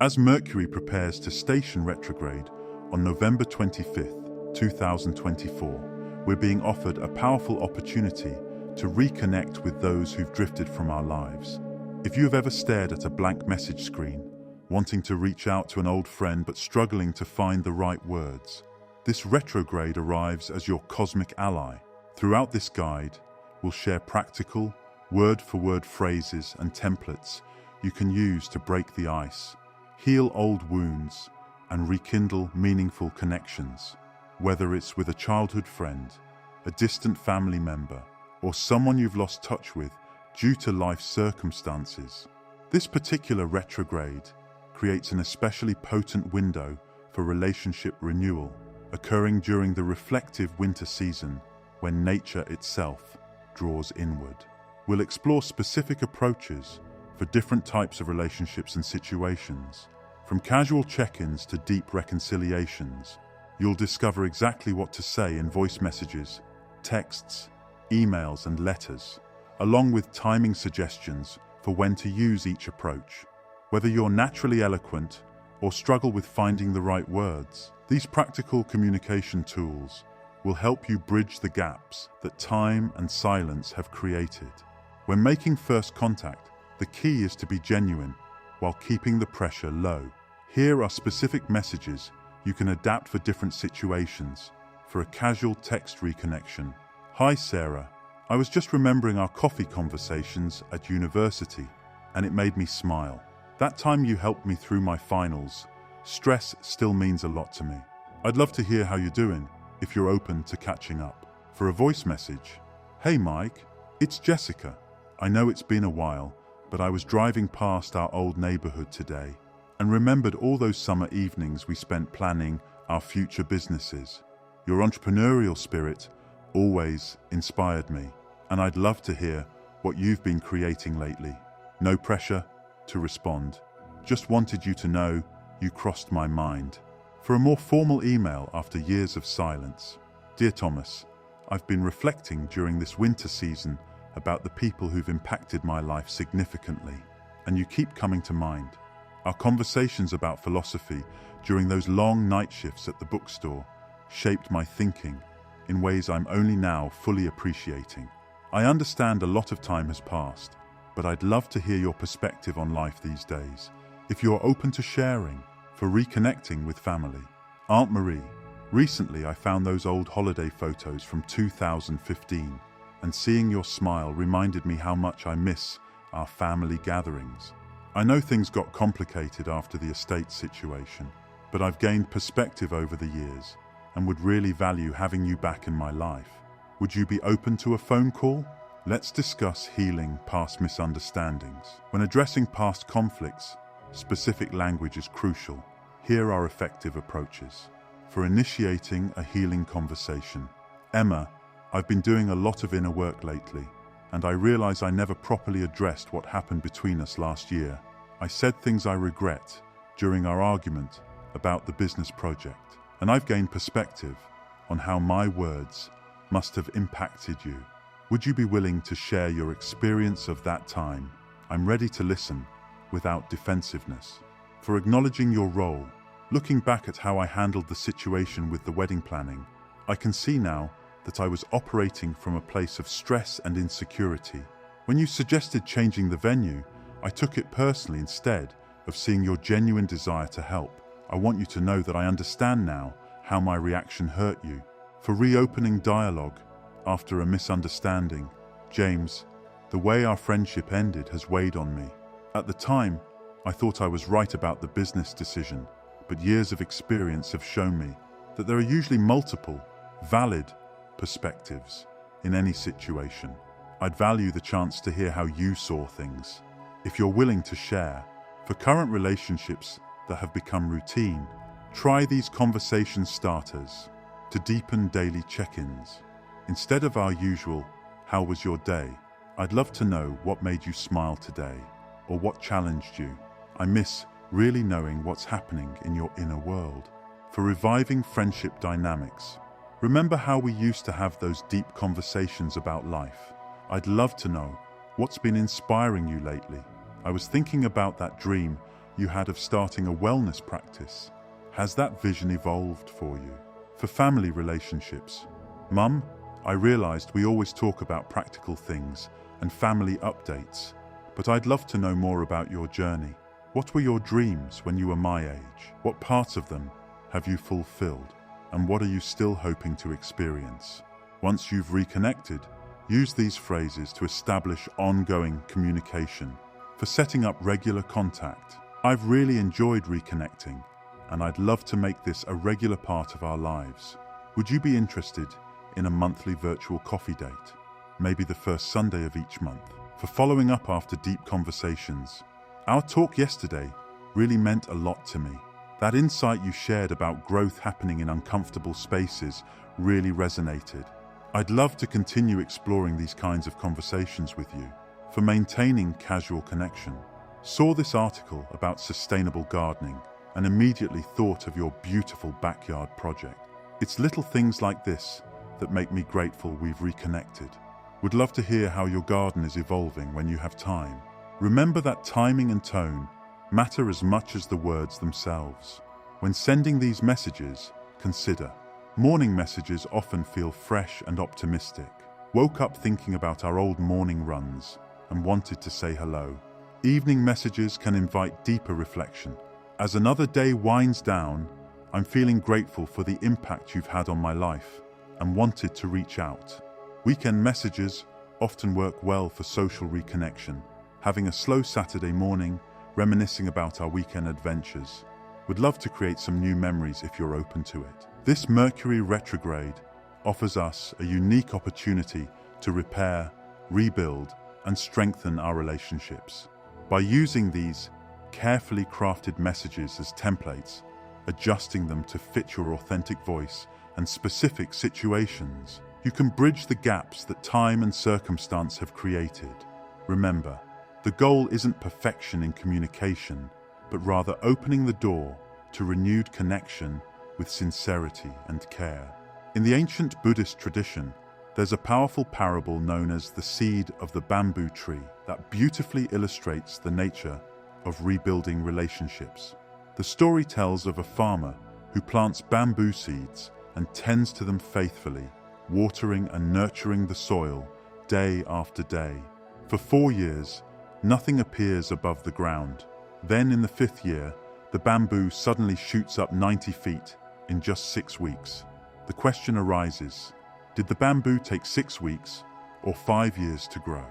As Mercury prepares to station retrograde on November 25th, 2024, we're being offered a powerful opportunity to reconnect with those who've drifted from our lives. If you have ever stared at a blank message screen, wanting to reach out to an old friend but struggling to find the right words, this retrograde arrives as your cosmic ally. Throughout this guide, we'll share practical, word-for-word phrases and templates you can use to break the ice, heal old wounds, and rekindle meaningful connections. Whether it's with a childhood friend, a distant family member, or someone you've lost touch with due to life circumstances, this particular retrograde creates an especially potent window for relationship renewal, occurring during the reflective winter season when nature itself draws inward. We'll explore specific approaches for different types of relationships and situations. From casual check-ins to deep reconciliations, you'll discover exactly what to say in voice messages, texts, emails, and letters, along with timing suggestions for when to use each approach. Whether you're naturally eloquent or struggle with finding the right words, these practical communication tools will help you bridge the gaps that time and silence have created. When making first contact, the key is to be genuine while keeping the pressure low. Here are specific messages you can adapt for different situations. For a casual text reconnection: "Hi Sarah, I was just remembering our coffee conversations at university, and it made me smile. That time you helped me through my finals. Stress still means a lot to me. I'd love to hear how you're doing, if you're open to catching up." For a voice message: "Hey Mike, it's Jessica. I know it's been a while, but I was driving past our old neighborhood today and remembered all those summer evenings we spent planning our future businesses. Your entrepreneurial spirit always inspired me, and I'd love to hear what you've been creating lately. No pressure to respond. Just wanted you to know you crossed my mind." For a more formal email after years of silence: "Dear Thomas, I've been reflecting during this winter season about the people who've impacted my life significantly, and you keep coming to mind. Our conversations about philosophy during those long night shifts at the bookstore shaped my thinking in ways I'm only now fully appreciating. I understand a lot of time has passed, but I'd love to hear your perspective on life these days, if you're open to sharing." For reconnecting with family: "Aunt Marie, recently I found those old holiday photos from 2015, and seeing your smile reminded me how much I miss our family gatherings. I know things got complicated after the estate situation, but I've gained perspective over the years and would really value having you back in my life. Would you be open to a phone call? Let's discuss healing past misunderstandings." When addressing past conflicts, specific language is crucial. Here are effective approaches. For initiating a healing conversation: "Emma, I've been doing a lot of inner work lately, and I realize I never properly addressed what happened between us last year. I said things I regret during our argument about the business project, and I've gained perspective on how my words must have impacted you. Would you be willing to share your experience of that time? I'm ready to listen without defensiveness." For acknowledging your role: "Looking back at how I handled the situation with the wedding planning, I can see now that I was operating from a place of stress and insecurity. When you suggested changing the venue, I took it personally instead of seeing your genuine desire to help. I want you to know that I understand now how my reaction hurt you." For reopening dialogue after a misunderstanding: "James, the way our friendship ended has weighed on me. At the time, I thought I was right about the business decision, but years of experience have shown me that there are usually multiple, valid perspectives in any situation. I'd value the chance to hear how you saw things. If you're willing to share." For current relationships that have become routine, try these conversation starters to deepen daily check-ins. Instead of our usual "How was your day?" I'd love to know what made you smile today, or what challenged you. I miss really knowing what's happening in your inner world. For reviving friendship dynamics: remember how we used to have those deep conversations about life? I'd love to know what's been inspiring you lately. I was thinking about that dream you had of starting a wellness practice. Has that vision evolved for you? For family relationships, Mum, I realized we always talk about practical things and family updates, but I'd love to know more about your journey. What were your dreams when you were my age? What parts of them have you fulfilled? And what are you still hoping to experience? Once you've reconnected, use these phrases to establish ongoing communication. For setting up regular contact, I've really enjoyed reconnecting, and I'd love to make this a regular part of our lives. Would you be interested in a monthly virtual coffee date? Maybe the first Sunday of each month. For following up after deep conversations, our talk yesterday really meant a lot to me. That insight you shared about growth happening in uncomfortable spaces really resonated. I'd love to continue exploring these kinds of conversations with you. For maintaining casual connection, saw this article about sustainable gardening and immediately thought of your beautiful backyard project. It's little things like this that make me grateful we've reconnected. Would love to hear how your garden is evolving when you have time. Remember that timing and tone matter as much as the words themselves. When sending these messages, consider. Morning messages often feel fresh and optimistic. Woke up thinking about our old morning runs and wanted to say hello. Evening messages can invite deeper reflection. As another day winds down, I'm feeling grateful for the impact you've had on my life and wanted to reach out. Weekend messages often work well for social reconnection. Having a slow Saturday morning, reminiscing about our weekend adventures. Would love to create some new memories if you're open to it. This Mercury Retrograde offers us a unique opportunity to repair, rebuild, and strengthen our relationships. By using these carefully crafted messages as templates, adjusting them to fit your authentic voice and specific situations, you can bridge the gaps that time and circumstance have created. Remember, the goal isn't perfection in communication, but rather opening the door to renewed connection with sincerity and care. In the ancient Buddhist tradition, there's a powerful parable known as the seed of the bamboo tree that beautifully illustrates the nature of rebuilding relationships. The story tells of a farmer who plants bamboo seeds and tends to them faithfully, watering and nurturing the soil day after day. For 4 years, nothing appears above the ground. Then in the 5th year, the bamboo suddenly shoots up 90 feet in just 6 weeks. The question arises, did the bamboo take 6 weeks or 5 years to grow?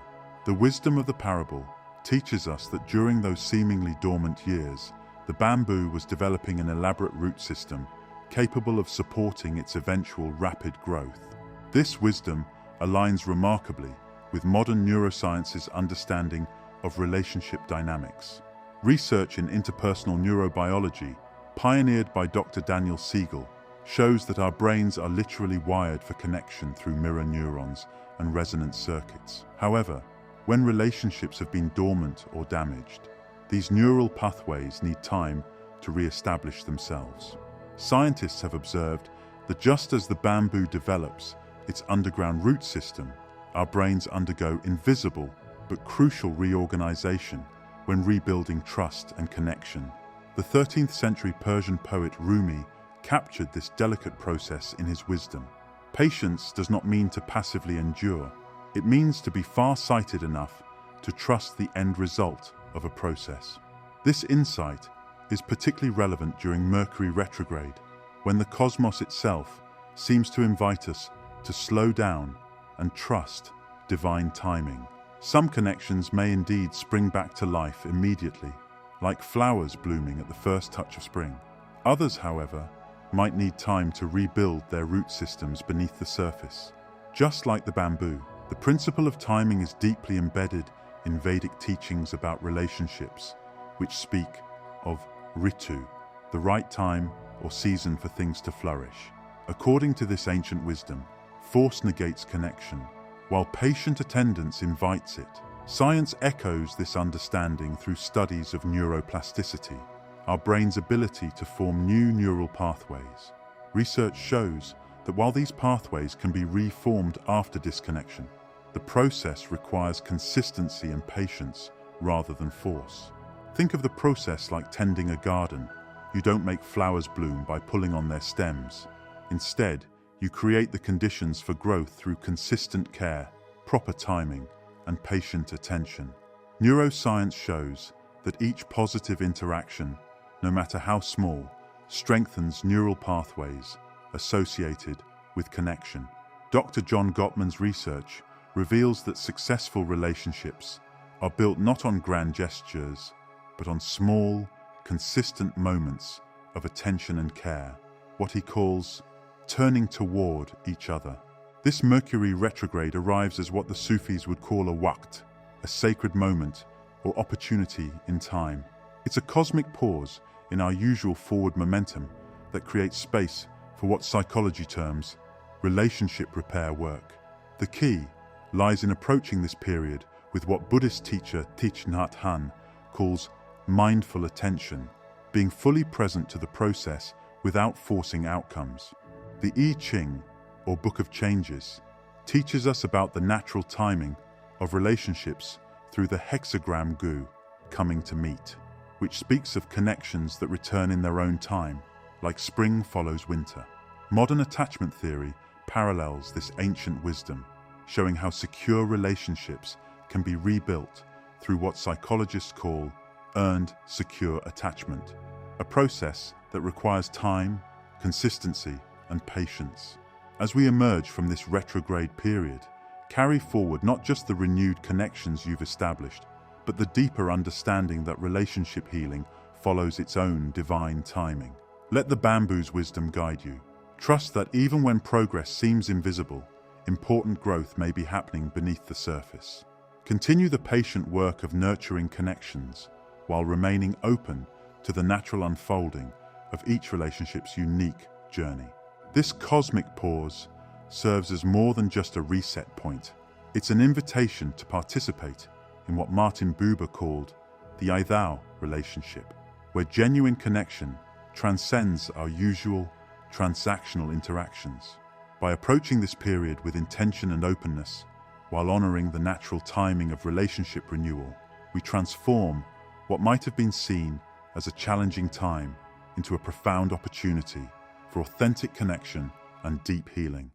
The wisdom of the parable teaches us that during those seemingly dormant years, the bamboo was developing an elaborate root system capable of supporting its eventual rapid growth. This wisdom aligns remarkably with modern neuroscience's understanding of relationship dynamics. Research in interpersonal neurobiology, pioneered by Dr. Daniel Siegel, shows that our brains are literally wired for connection through mirror neurons and resonance circuits. However, when relationships have been dormant or damaged, these neural pathways need time to re-establish themselves. Scientists have observed that just as the bamboo develops its underground root system, our brains undergo invisible but crucial reorganization when rebuilding trust and connection. The 13th century Persian poet Rumi captured this delicate process in his wisdom. Patience does not mean to passively endure. It means to be far-sighted enough to trust the end result of a process. This insight is particularly relevant during Mercury Retrograde, when the cosmos itself seems to invite us to slow down and trust divine timing. Some connections may indeed spring back to life immediately, like flowers blooming at the first touch of spring. Others, however, might need time to rebuild their root systems beneath the surface. Just like the bamboo, the principle of timing is deeply embedded in Vedic teachings about relationships, which speak of ritu, the right time or season for things to flourish. According to this ancient wisdom, force negates connection, while patient attendance invites it. Science echoes this understanding through studies of neuroplasticity, our brain's ability to form new neural pathways. Research shows that while these pathways can be reformed after disconnection, the process requires consistency and patience rather than force. Think of the process like tending a garden. You don't make flowers bloom by pulling on their stems. Instead, you create the conditions for growth through consistent care, proper timing, and patient attention. Neuroscience shows that each positive interaction, no matter how small, strengthens neural pathways associated with connection. Dr. John Gottman's research reveals that successful relationships are built not on grand gestures, but on small, consistent moments of attention and care, what he calls turning toward each other. This Mercury retrograde arrives as what the Sufis would call a waqt, a sacred moment or opportunity in time. It's a cosmic pause in our usual forward momentum that creates space for what psychology terms relationship repair work. The key lies in approaching this period with what Buddhist teacher Thich Nhat Hanh calls mindful attention, being fully present to the process without forcing outcomes. The I Ching, or Book of Changes, teaches us about the natural timing of relationships through the hexagram gu, coming to meet, which speaks of connections that return in their own time, like spring follows winter. Modern attachment theory parallels this ancient wisdom, showing how secure relationships can be rebuilt through what psychologists call earned secure attachment, a process that requires time, consistency, and patience. As we emerge from this retrograde period, carry forward not just the renewed connections you've established, but the deeper understanding that relationship healing follows its own divine timing. Let the bamboo's wisdom guide you. Trust that even when progress seems invisible, important growth may be happening beneath the surface. Continue the patient work of nurturing connections while remaining open to the natural unfolding of each relationship's unique journey. This cosmic pause serves as more than just a reset point. It's an invitation to participate in what Martin Buber called the I-thou relationship, where genuine connection transcends our usual transactional interactions. By approaching this period with intention and openness, while honoring the natural timing of relationship renewal, we transform what might have been seen as a challenging time into a profound opportunity for authentic connection and deep healing.